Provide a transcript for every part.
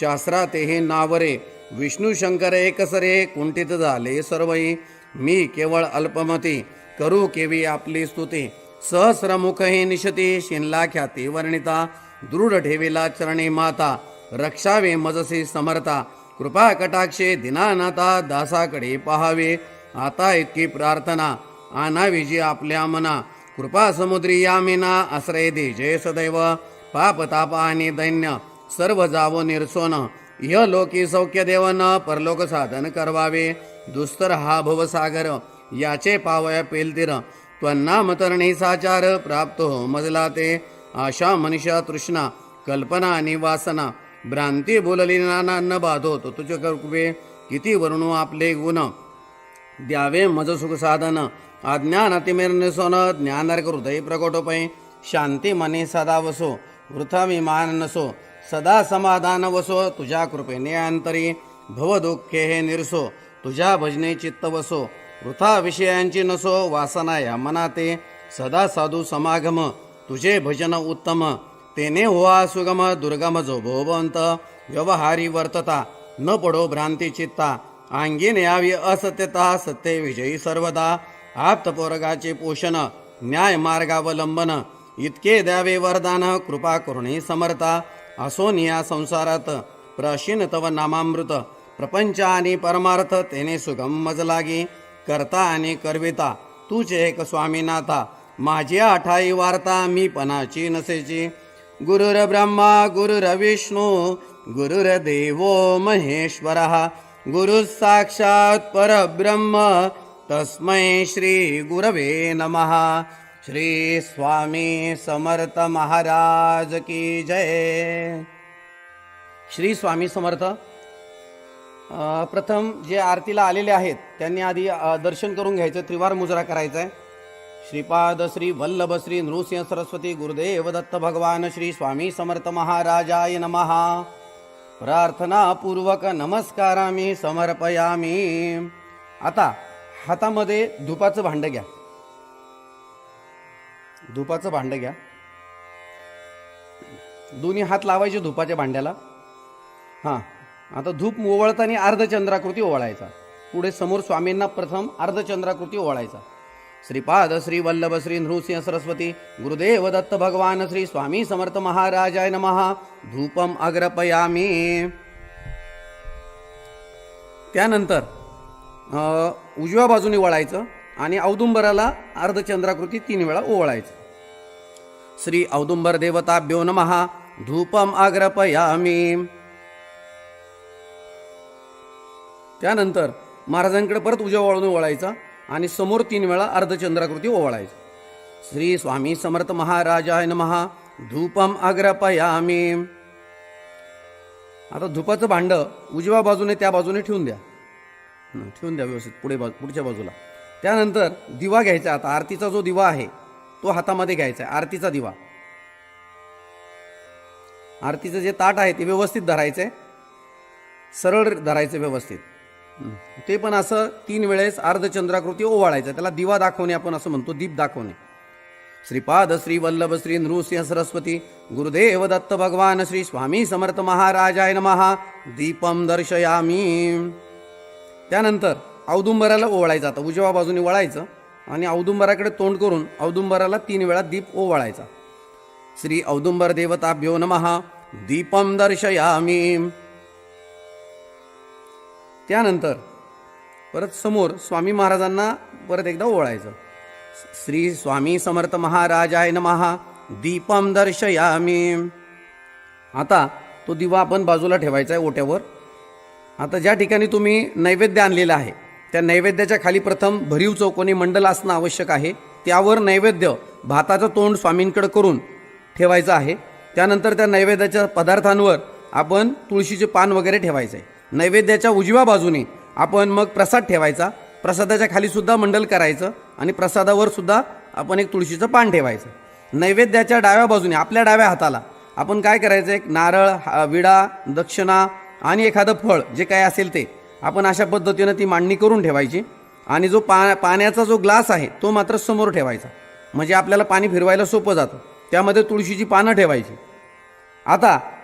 शास्त्रातेही नावरे विष्णू शंकर एकसरे कुंठित झाले सर्वई मी केवळ अल्पमती करू केवी आपली स्तुती सहस्रमुखही निशती शिनला ख्याती वर्णिता दृढ ठेविला चरणी माता रक्षावे मजसी समर्था कृपा कटाक्षे दिनानाथा दासाकडे पहावे आता इतकी प्रार्थना आणावी जी आपल्या मना कृपा समुद्री यामिना आश्रय दे जय सदैव पाप ताप आणि दैन्य सर्व जावो निर्सोन इह लोकी सौख्य देवन परलोक साधन करवावे दुस्तर हा भवसागर याचे पावया पेलतीर त्वन्नाम तरणी साचार प्राप्त हो मजला ते आशा मनुष्या तृष्णा कल्पना आणि वासना भ्रांती बोलली नाना न बाधो तो तुझे कृपे किती वर्णू आपले गुण द्यावे मज सुख साधन अज्ञान अतिमेर निसोन ज्ञानार्क हृदय प्रकटोपै शांती मने सदा वसो वृथा विमान नसो सदा समाधान वसो तुझ्या कृपेने अंतरी भव दुःखे हे निरसो तुझ्या भजने चित्त वसो वृथा विषयांची नसो वासना या मनाते सदा साधू समागम तुझे भजन उत्तम तेने होवा सुगम दुर्गम जो भोवंत व्यवहारी वर्तता न पडो भ्रांती चित्ता अंगीन यावी असत्यता सत्य विजयी सर्वदा आप्तपोरगाचे पोषण न्याय मार्गावलंबन इतके द्यावे वरदान कृपा करुणी समर्था असोनिया संसारात प्राशीन तव नामामृत प्रपंच आणि परमार्थ तेने सुगम मज लागी करता आणि करविता तूच एक स्वामीनाथा माझी आठाई वार्ता मी पणाची नसेची गुरुर ब्रह्मा गुरुर विष्णू गुरुर देवो महेश्वरः गुरु साक्षात परब्रह्म तस्मै श्री गुरवे नमः श्री स्वामी समर्थ महाराज की जय. श्री स्वामी समर्थ. प्रथम जे आरतीला आलेले आहेत त्यांनी आधी दर्शन करून घ्यायचं, त्रिवार मुजरा करायचा आहे. श्रीपाद श्री वल्लभ श्री नृसिंह सरस्वती गुरुदेव दत्त भगवान श्री स्वामी समर्थ महाराजाय नमः. प्रार्थना पूर्वक नमस्कारामी समर्पयामी. आता हातामध्ये धुपाचं भांड घ्या. धुपाचं भांड घ्या. दोन्ही हात लावायचे धुपाच्या भांड्याला. हां, आता धूप ओवाळताना अर्धचंद्राकृती ओवाळायचा. पुढे समोर स्वामींना प्रथम अर्धचंद्राकृती ओवाळायचा. श्रीपाद श्री वल्लभ श्री नृसिंह सरस्वती गुरुदेव दत्त भगवान श्री स्वामी समर्थ महाराजाय नमः. धूपम अग्रपयामी. त्यानंतर उजव्या बाजूने वळायचं आणि औदुंबराला अर्धचंद्राकृती 3 वेळा ओवाळायचं. श्री औदुंबर देवताभ्यो नमः. धूपम अग्रपयामी. त्यानंतर महाराजांकडे परत उजव्या बाजूने वळायचा आणि समोर 3 वेळा अर्धचंद्राकृती ओवाळायचं. श्री स्वामी समर्थ महाराजाय नमः. धूपम अग्रपयामी. आता धुपाचं भांड उजव्या बाजूने त्या बाजूने ठेवून द्या. व्यवस्थित पुढच्या बाजूला. त्यानंतर दिवा घ्यायचा. आता आरतीचा जो दिवा आहे तो हातामध्ये घ्यायचा आहे. आरतीचा दिवा. आरतीचं जे ताट आहे ते व्यवस्थित धरायचं आहे, सरळ धरायचं व्यवस्थित. ते पण असं 3 वेळेस अर्धचंद्राकृती ओवाळायचं. त्याला दिवा दाखवणे आपण असं म्हणतो, दीप दाखवणे. श्रीपाद श्री वल्लभ श्री नृसिंह सरस्वती गुरुदेव दत्त भगवान श्री स्वामी समर्थ महाराजाय नमः. दीपम दर्शयामी. त्यानंतर औदुंबराला ओवाळायचं. आता उजव्या बाजूने वळायचं आणि औदुंबराकडे तोंड करून औदुंबराला 3 वेळा दीप ओवाळायचा. श्री औदुंबर देवताभ्यो नमः. दीपम दर्शयामी. त्यानंतर परत समोर स्वामी महाराजांना परत एकदा ओवाळायचं. श्री स्वामी समर्थ महाराजाय नमः. दीपम दर्शयामी. आता तो दिवा आपण बाजूला ठेवायचा आहे ओट्यावर. आता ज्या ठिकाणी तुम्ही नैवेद्य आणलेला आहे त्या नैवेद्याच्या खाली प्रथम भरीव चौकोनी मंडल असणं आवश्यक आहे. त्यावर नैवेद्य भाताचं तोंड स्वामींकडे करून ठेवायचं आहे. त्यानंतर त्या नैवेद्याच्या पदार्थांवर आपण तुळशीचे पान वगैरे ठेवायचं आहे. नैवेद्याच्या उजव्या बाजूने आपण मग प्रसाद ठेवायचा. प्रसादाच्या खाली सुद्धा मंडल करायचं आणि प्रसादावर सुद्धा आपण एक तुळशीचं पान ठेवायचं. नैवेद्याच्या डाव्या बाजूने आपल्या डाव्या हाताला आपण काय करायचं, एक नारळ, विडा, दक्षिणा आणि एखादं फळ जे काय असेल ते आपण अशा पद्धतीनं ती मांडणी करून ठेवायची. आणि जो पाण्याचा जो ग्लास आहे तो मात्र समोर ठेवायचा, म्हणजे आपल्याला पाणी फिरवायला सोपं जातं. त्यामध्ये तुळशीची पानं ठेवायची. आता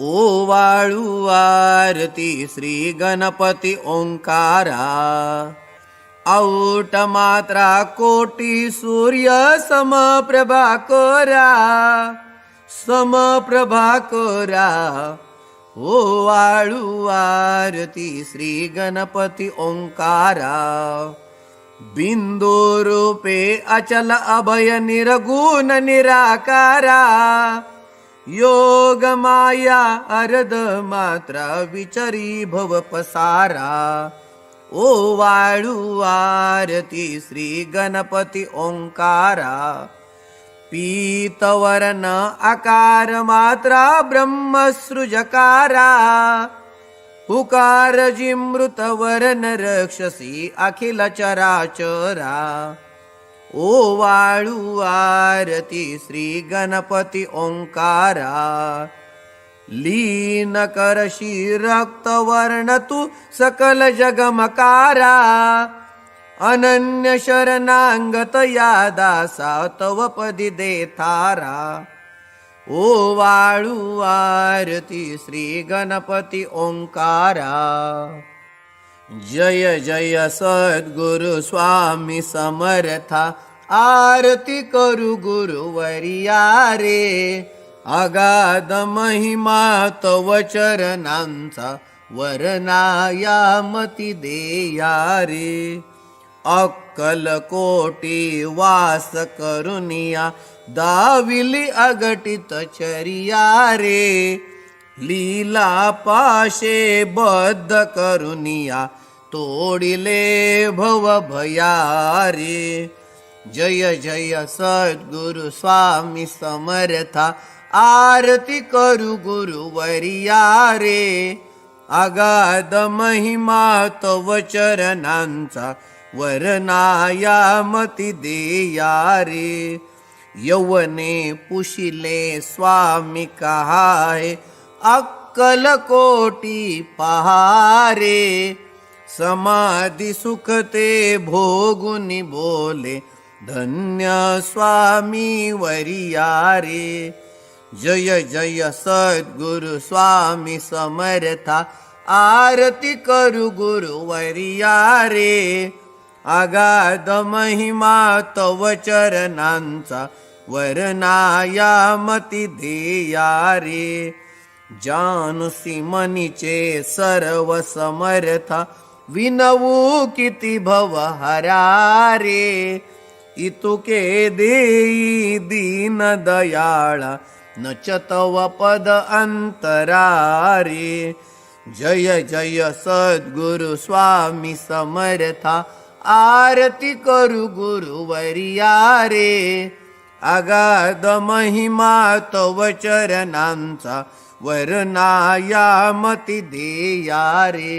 ओवाळू आरती श्री गणपती ओंकारा औट मात्रा कोटी सूर्य समप्रभाकरा समप्रभाकरा ओवाळू आरती श्री गणपती ओंकारा बिंदू रूपे अचल अभय निर्गुण निराकारा योग माया अर्ध मात्रा विचरी भव पसारा ओवाळू आरती श्री गणपती ओंकारा पीतवर्ण आकार मात्रा ब्रह्मसृजकारा हुकार जिमृत वर्ण रक्षसी अखिल चराचरा ओवाळू आरती श्री गणपती ओंकारा लीन करशी रक्तवर्ण तू सकल जगमकारा अनन्य शरणांगत या दासा तव पदी देतारा ओवाळू आरती श्री गणपती ओंकारा जय जय सद्गुरु स्वामी समर्था आरती करू गुरुवर्या रे अगाध महिमा तव चरणांचा वर्णाया मती देया रे अक्कल कोटी वास करुनिया दाविली अगटित चरिया रे लीला पाशे बद्ध करुनिया तोडिले भव भया रे जय जय सद्गुरु स्वामी समर्था आरती करू गुरुवर्या रे अगाध महिमा तव चरणांचा वर्णाया मती देया रे यौवने पुशिले स्वामी कहाय अक्कल कोटी पहारे समाधी सुखते भोगुनी बोले धन्य स्वामी वरिया रे जय जय सद्गुरु स्वामी समर्था आरती करू गुरुवर्या रे अगाध महिमा तव चरणांचा वर्णाया मती देया रे जानुसी मनीचे सर्व समर्था विनवू किती भव हरा रे इतुके देई दीन दयाळा नच तव पद अंतरा रे जय जय सद्गुरु स्वामी समर्था आरती करू गुरुवर्या रे अगाध महिमा तव चरणांचा वर्णाया मती देया रे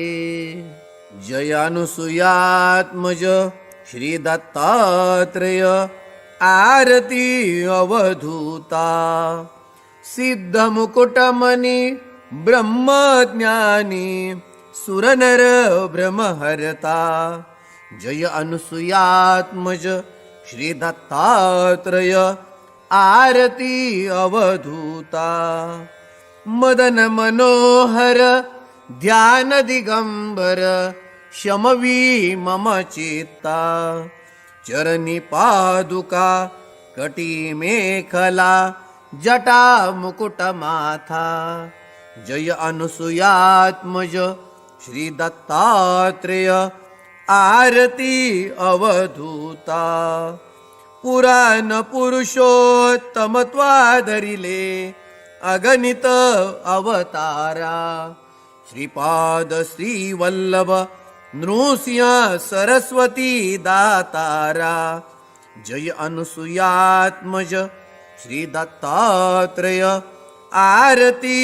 जय अनुसूयात्मज श्री दत्तात्रेय आरती अवधूता सिद्ध मुकुटमणी ब्रह्मज्ञानी सुरनर ब्रह्महरता जय अनुसूयात्मज श्री दत्तात्रेय आरती अवधूता मदन मनोहर ध्यान दिगंबर शमवी मम चित्ता चरणी पादुका कटी मेखला जटा मुकुट माथा जय अनुसूयात्मज श्री दत्तात्रेय आरती अवधूता पुराण पुरुषोत्तमत्वाधरिले अगणित अवतारा श्रीपाद श्रीवल्लभ नृसिंह सरस्वती दातारा जय अनुसूयात्मज श्री दत्तात्रेय आरती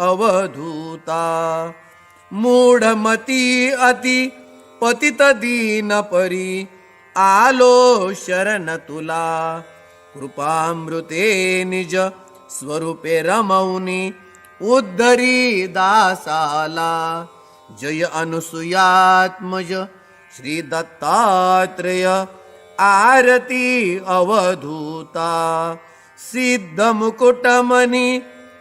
अवधूता मूढमती अति पतित दीन परी आलो शरण तुला कृपामृते निज स्वरूपे रमौनी उद्धरी दासाला जय अनुसूयात्मज श्री दत्तात्रेय आरती अवधूता सिद्ध मुकुटमणी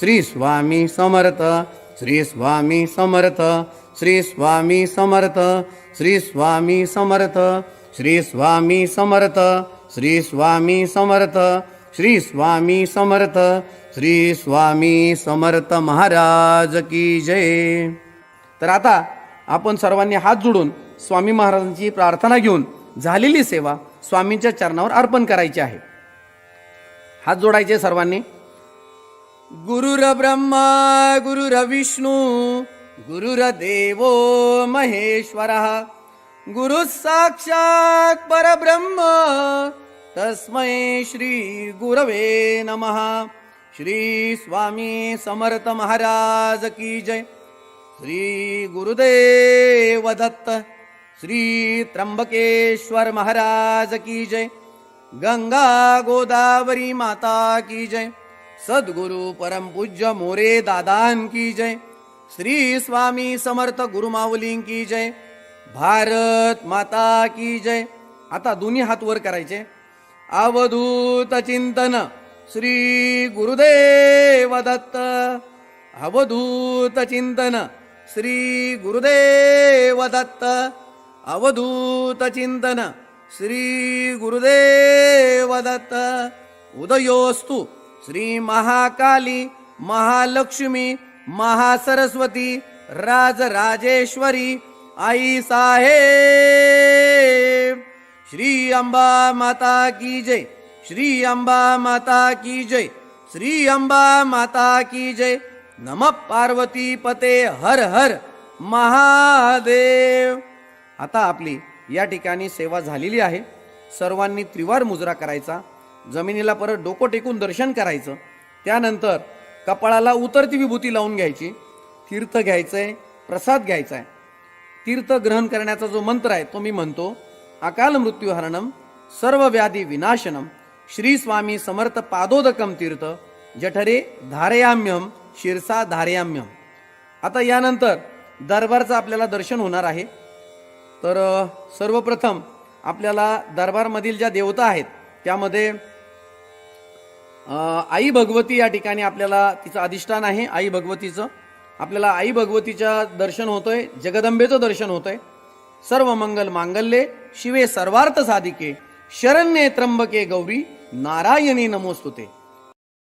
श्री स्वामी समर्थ, श्री स्वामी समर्थ, श्री स्वामी समर्थ, श्री स्वामी समर्थ, श्री स्वामी समर्थ, श्री स्वामी समर्थ, श्री स्वामी समर्थ, श्री स्वामी समर्थ महाराज की जय. तर आता आपण सर्वांनी हात जोडून स्वामी महाराजांची प्रार्थना घेऊन झालेली सेवा स्वामींच्या चरणावर अर्पण करायची आहे. हात जोडायचे सर्वांनी. गुरुर ब्रह्मा गुरुर विष्णू गुरुर्देवो महेश्वरः गुरु साक्षात् परब्रह्म तस्मै श्री गुरवे नमः. श्री स्वामी समर्थ महाराज की जय. श्री गुरुदेव दत्त. श्री त्र्यंबकेश्वर महाराज की जय. गंगा गोदावरी माता की जय. सद्गुरु परम पूज्य मोरे दादान की जय. श्री स्वामी समर्थ गुरुमाऊली की जय. भारत माता की जय. आता दोन्ही हात वर करायचे. अवधूत चिंतन श्री गुरुदेव दत्त. अवधूत चिंतन श्री गुरुदेव दत्त. अवधूत चिंतन श्री गुरुदेव दत्त. उदयोस्तु श्री महाकाली महालक्ष्मी महासरस्वती राजराजेश्वरी आई साहेब. श्री अंबा माता की जय. श्री अंबा माता की जय. श्री अंबा माता की जय. नमः पार्वती पते हर हर महादेव. आता आपली या ठिकाणी सेवा झालेली आहे. सर्वांनी त्रिवार मुजरा करायचा. जमिनीला परत डोकं टेकून दर्शन करायचं. त्यानंतर कपाळाला उतरती विभूती लावून घ्यायची. तीर्थ घ्यायचंय, प्रसाद घ्यायचाय. तीर्थ ग्रहण करण्याचा जो मंत्र आहे तो मी म्हणतो. अकाल मृत्युहरणम सर्व व्याधी विनाशनम श्री स्वामी समर्थ पादोदकम तीर्थ जठरे धारयाम्यम शिरसा धारयाम्यम. आता यानंतर दरबारचं आपल्याला दर्शन होणार आहे. तर सर्वप्रथम आपल्याला दरबारमधील ज्या देवता आहेत त्यामध्ये आई भगवती या ठिकाणी आपल्याला तिचं अधिष्ठान आहे. आई भगवतीचं आपल्याला आई भगवतीच्या दर्शन होतंय. जगदंबेचं दर्शन होतंय. सर्व मंगल मांगल्ये शिवे सर्वार्थ साधिके शरण्ये त्र्यंबके गौरी नारायणी नमोस्तुते.